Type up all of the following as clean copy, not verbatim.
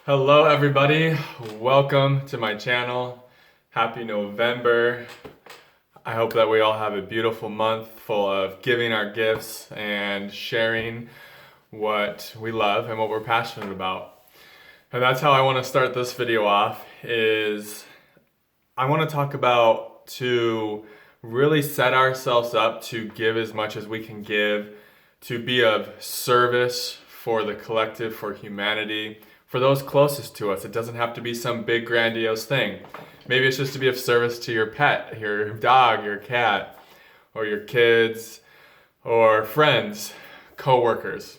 Hello everybody, welcome to my channel. Happy November. I hope that we all have a beautiful month full of giving our gifts and sharing what we love and what we're passionate about. And that's how I want to start this video off, is I want to talk about to really set ourselves up to give as much as we can give, to be of service for the collective, for humanity, for those closest to us. It doesn't have to be some big grandiose thing. Maybe it's just to be of service to your pet, your dog, your cat, or your kids, or friends, co-workers.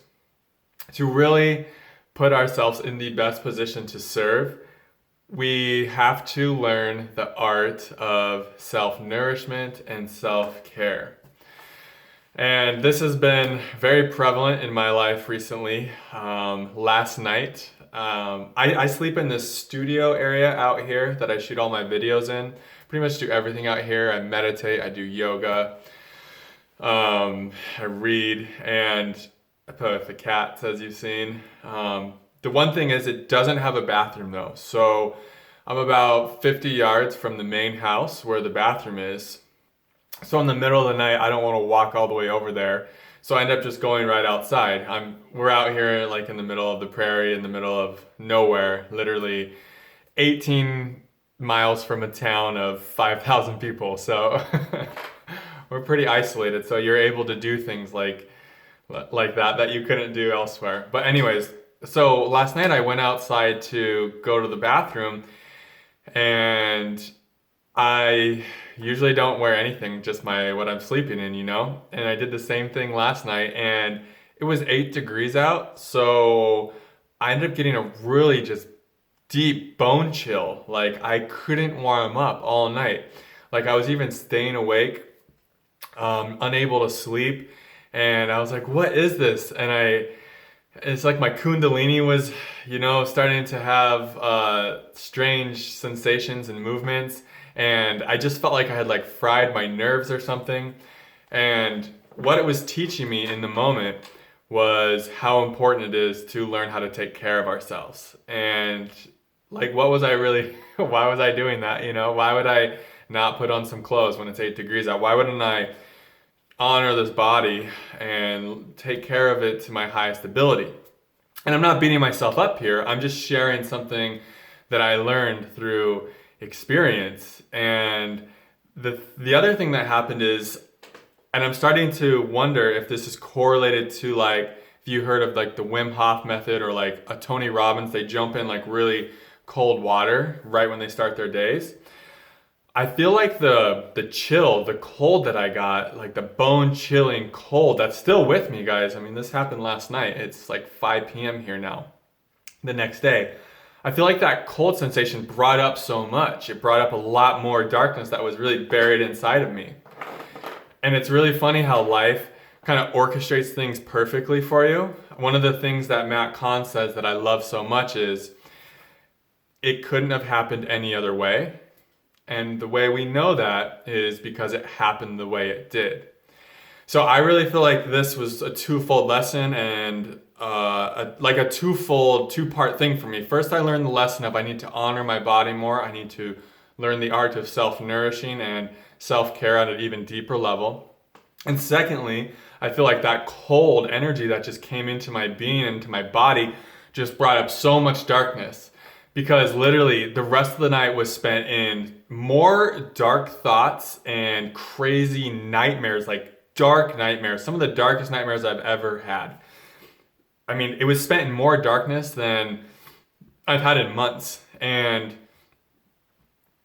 To really put ourselves in the best position to serve, we have to learn the art of self-nourishment and self-care. And this has been very prevalent in my life recently. Last night, I sleep in this studio area out here that I shoot all my videos in. Pretty much do everything out here. I meditate, I do yoga, I read, and I play with the cats, as you've seen. The one thing is it doesn't have a bathroom though. So I'm about 50 yards from the main house where the bathroom is. So in the middle of the night, I don't want to walk all the way over there. So I end up just going right outside. We're out here like in the middle of the prairie, in the middle of nowhere, literally 18 miles from a town of 5,000 people. So we're pretty isolated. So you're able to do things like that you couldn't do elsewhere. But anyways, so last night I went outside to go to the bathroom, and I usually don't wear anything, just what I'm sleeping in, you know? And I did the same thing last night, and it was 8 degrees out, so I ended up getting a really just deep bone chill. Like I couldn't warm up all night. Like I was even staying awake, unable to sleep, and I was like, what is this? And it's like my Kundalini was, starting to have strange sensations and movements. And I just felt like I had like fried my nerves or something. And what it was teaching me in the moment was how important it is to learn how to take care of ourselves. And like, why was I doing that? Why would I not put on some clothes when it's 8 degrees out? Why wouldn't I honor this body and take care of it to my highest ability? And I'm not beating myself up here. I'm just sharing something that I learned through experience. And the other thing that happened is, and I'm starting to wonder if this is correlated to, like, if you heard of like the Wim Hof method, or like a Tony Robbins, they jump in like really cold water right when they start their days. I feel like the cold that I got, like the bone chilling cold, that's still with me, guys. I mean, this happened last night. It's like 5 p.m. here now, the next day. I feel like that cold sensation brought up so much. It brought up a lot more darkness that was really buried inside of me. And it's really funny how life kind of orchestrates things perfectly for you. One of the things that Matt Kahn says that I love so much is, it couldn't have happened any other way. And the way we know that is because it happened the way it did. So I really feel like this was a twofold lesson, and a twofold, two-part thing for me. First, I learned the lesson of I need to honor my body more. I need to learn the art of self-nourishing and self-care at an even deeper level. And secondly, I feel like that cold energy that just came into my being, into my body, just brought up so much darkness. Because literally the rest of the night was spent in more dark thoughts and crazy nightmares, like dark nightmares, some of the darkest nightmares I've ever had. I mean, it was spent in more darkness than I've had in months. And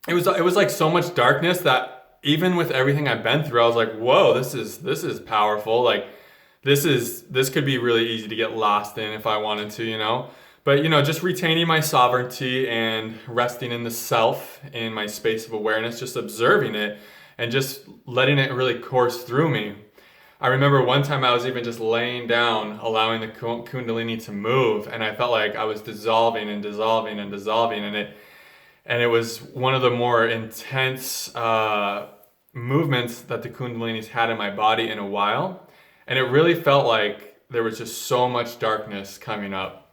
it was like so much darkness that even with everything I've been through, I was like, whoa, this is powerful. Like this could be really easy to get lost in if I wanted to. But, just retaining my sovereignty and resting in the self, in my space of awareness, just observing it and just letting it really course through me. I remember one time I was even just laying down, allowing the Kundalini to move, and I felt like I was dissolving and dissolving and dissolving, and it was one of the more intense movements that the Kundalini's had in my body in a while. And it really felt like there was just so much darkness coming up.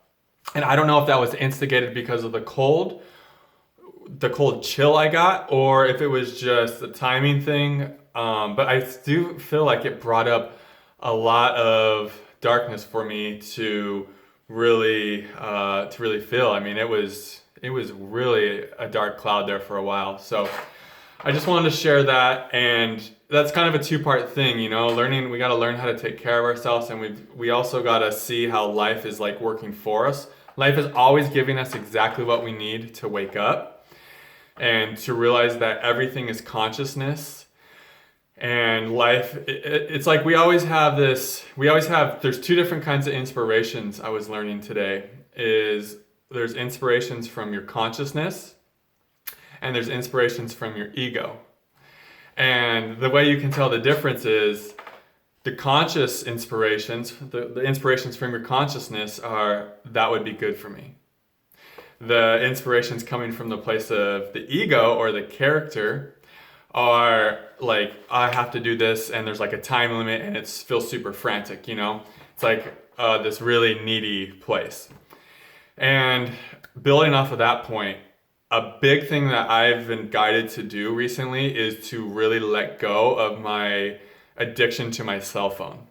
And I don't know if that was instigated because of the cold chill I got, or if it was just a timing thing. But I do feel like it brought up a lot of darkness for me to really feel. I mean, it was really a dark cloud there for a while. So I just wanted to share that, and that's kind of a two-part thing, you know, learning, we got to learn how to take care of ourselves, and we also got to see how life is like working for us. Life is always giving us exactly what we need to wake up and to realize that everything is consciousness. And life, it's like there's two different kinds of inspirations I was learning today. There's inspirations from your consciousness, and there's inspirations from your ego. And the way you can tell the difference is the conscious inspirations, the inspirations from your consciousness are, that would be good for me. The inspirations coming from the place of the ego or the character are like, I have to do this, and there's like a time limit, and it feels super frantic, you know? It's like this really needy place. And building off of that point, a big thing that I've been guided to do recently is to really let go of my addiction to my cell phone.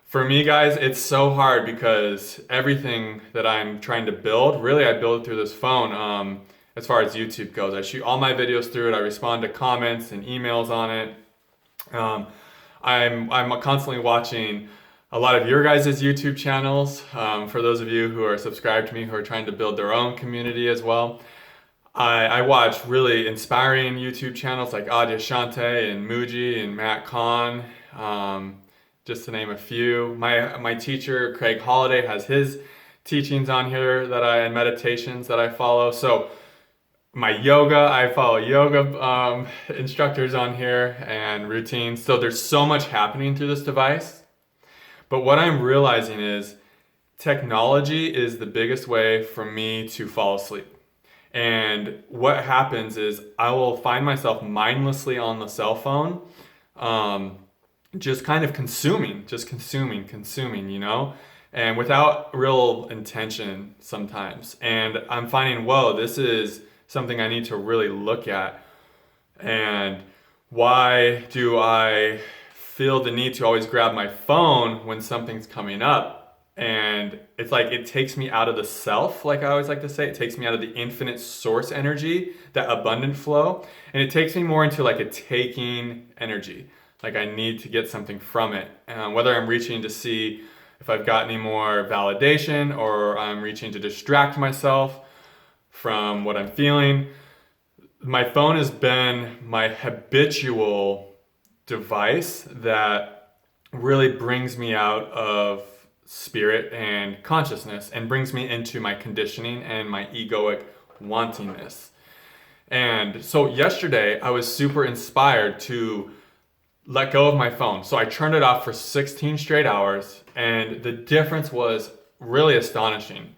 For me, guys, it's so hard because everything that I'm trying to build, really I build through this phone. As far as YouTube goes, I shoot all my videos through it. I respond to comments and emails on it. I'm constantly watching a lot of your guys' YouTube channels. For those of you who are subscribed to me, who are trying to build their own community as well. I watch really inspiring YouTube channels like Adyashante and Muji and Matt Kahn, just to name a few. My teacher, Craig Holliday, has his teachings on here and meditations that I follow. So my yoga, I follow yoga instructors on here and routines. So there's so much happening through this device. But what I'm realizing is technology is the biggest way for me to fall asleep. And what happens is I will find myself mindlessly on the cell phone, just kind of consuming, you know, and without real intention sometimes. And I'm finding, whoa, this is something I need to really look at. And why do I feel the need to always grab my phone when something's coming up? And it's like, it takes me out of the self, like I always like to say. It takes me out of the infinite source energy, that abundant flow. And it takes me more into like a taking energy. Like I need to get something from it. Whether I'm reaching to see if I've got any more validation, or I'm reaching to distract myself from what I'm feeling. My phone has been my habitual device that really brings me out of spirit and consciousness and brings me into my conditioning and my egoic wantingness. And so yesterday I was super inspired to let go of my phone. So I turned it off for 16 straight hours, and the difference was really astonishing.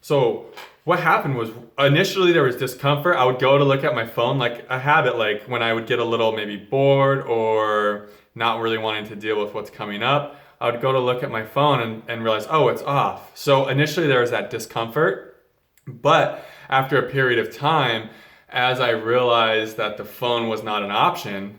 So what happened was, initially there was discomfort. I would go to look at my phone, like a habit, like when I would get a little maybe bored or not really wanting to deal with what's coming up, I would go to look at my phone and realize, oh, it's off. So initially there was that discomfort, but after a period of time, as I realized that the phone was not an option,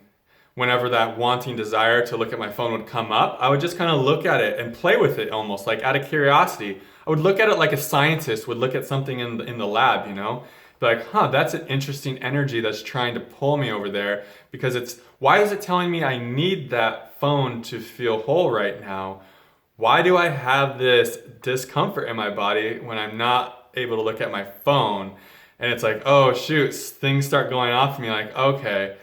whenever that wanting desire to look at my phone would come up, I would just kind of look at it and play with it, almost like out of curiosity. I would look at it like a scientist would look at something in the lab, you know? Be like, that's an interesting energy that's trying to pull me over there, because why is it telling me I need that phone to feel whole right now? Why do I have this discomfort in my body when I'm not able to look at my phone? And it's like, oh shoot, things start going off me, like, okay,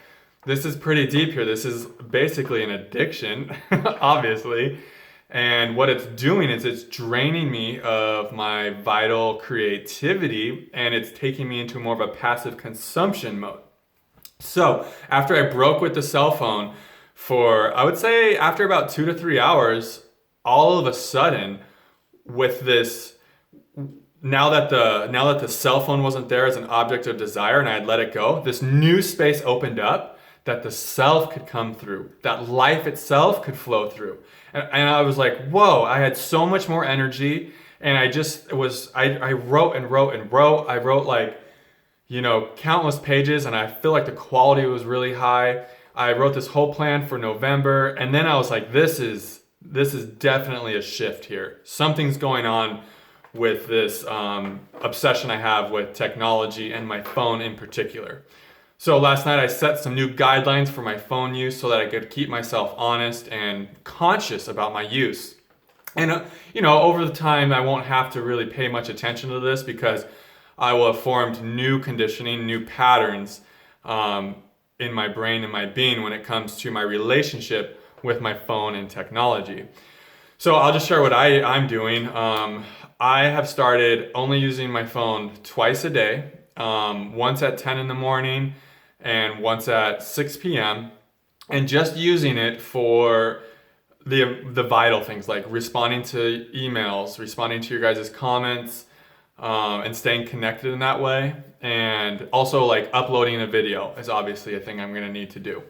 this is pretty deep here. This is basically an addiction, obviously. And what it's doing is it's draining me of my vital creativity, and it's taking me into more of a passive consumption mode. So after I broke with the cell phone for, I would say after about 2 to 3 hours, all of a sudden with this, now that the cell phone wasn't there as an object of desire and I had let it go, this new space opened up that the self could come through, that life itself could flow through. And I was like, whoa, I had so much more energy, And I wrote and wrote and wrote. I wrote like, countless pages, and I feel like the quality was really high. I wrote this whole plan for November, and then I was like, this is definitely a shift here. Something's going on with this obsession I have with technology and my phone in particular. So last night I set some new guidelines for my phone use so that I could keep myself honest and conscious about my use. And over the time I won't have to really pay much attention to this because I will have formed new conditioning, new patterns in my brain and my being when it comes to my relationship with my phone and technology. So I'll just share what I'm doing. I have started only using my phone twice a day, once at 10 in the morning and once at 6 p.m. and just using it for the vital things like responding to emails, responding to your guys' comments, and staying connected in that way. And also like uploading a video is obviously a thing I'm gonna need to do.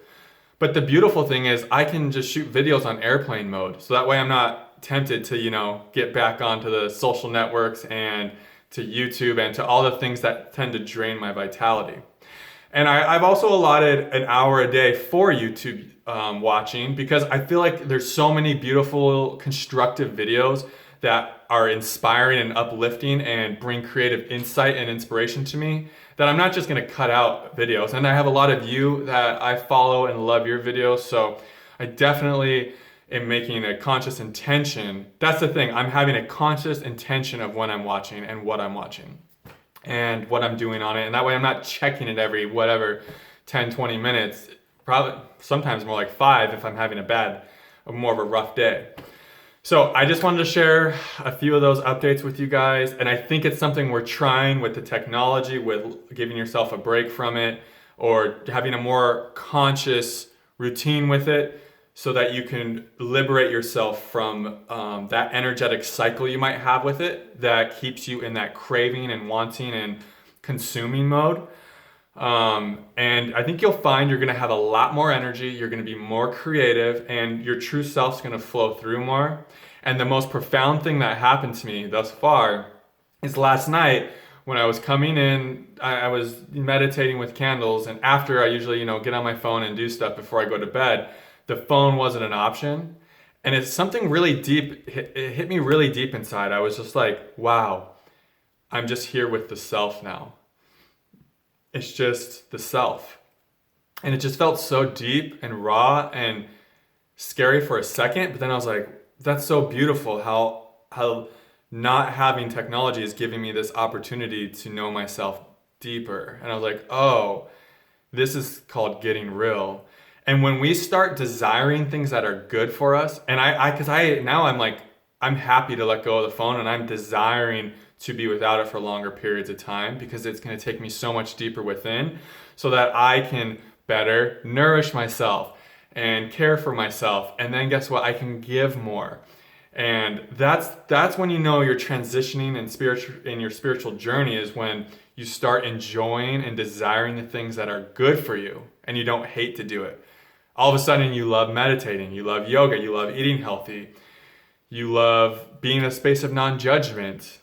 But the beautiful thing is I can just shoot videos on airplane mode. So that way I'm not tempted to, get back onto the social networks and to YouTube and to all the things that tend to drain my vitality. And I've also allotted an hour a day for YouTube watching because I feel like there's so many beautiful, constructive videos that are inspiring and uplifting and bring creative insight and inspiration to me that I'm not just gonna cut out videos. And I have a lot of you that I follow and love your videos, so I definitely am making a conscious intention. That's the thing, I'm having a conscious intention of when I'm watching and what I'm watching and what I'm doing on it. And that way I'm not checking it every 10, 20 minutes, probably sometimes more like 5 if I'm having more of a rough day. So I just wanted to share a few of those updates with you guys. And I think it's something we're trying with the technology, with giving yourself a break from it or having a more conscious routine with it so that you can liberate yourself from that energetic cycle you might have with it that keeps you in that craving and wanting and consuming mode. And I think you'll find you're going to have a lot more energy, you're going to be more creative, and your true self's going to flow through more. And the most profound thing that happened to me thus far is last night when I was coming in, I was meditating with candles, and after I usually, get on my phone and do stuff before I go to bed, the phone wasn't an option. And it's something really deep, it hit me really deep inside. I was just like, wow, I'm just here with the self now. It's just the self. And it just felt so deep and raw and scary for a second. But then I was like, that's so beautiful how not having technology is giving me this opportunity to know myself deeper. And I was like, oh, this is called getting real. And when we start desiring things that are good for us, and I'm happy to let go of the phone and I'm desiring to be without it for longer periods of time because it's going to take me so much deeper within so that I can better nourish myself and care for myself. And then guess what? I can give more. And that's when you're transitioning in your spiritual journey is when you start enjoying and desiring the things that are good for you and you don't hate to do it. All of a sudden you love meditating, you love yoga, you love eating healthy, you love being in a space of non-judgment,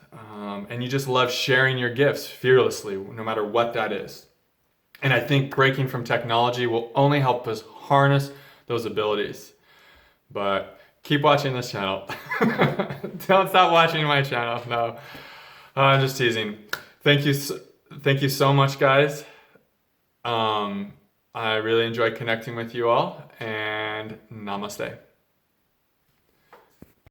and you just love sharing your gifts fearlessly, no matter what that is. And I think breaking from technology will only help us harness those abilities. But keep watching this channel. Don't stop watching my channel. No, I'm just teasing. Thank you so much, guys. I really enjoyed connecting with you all, and namaste.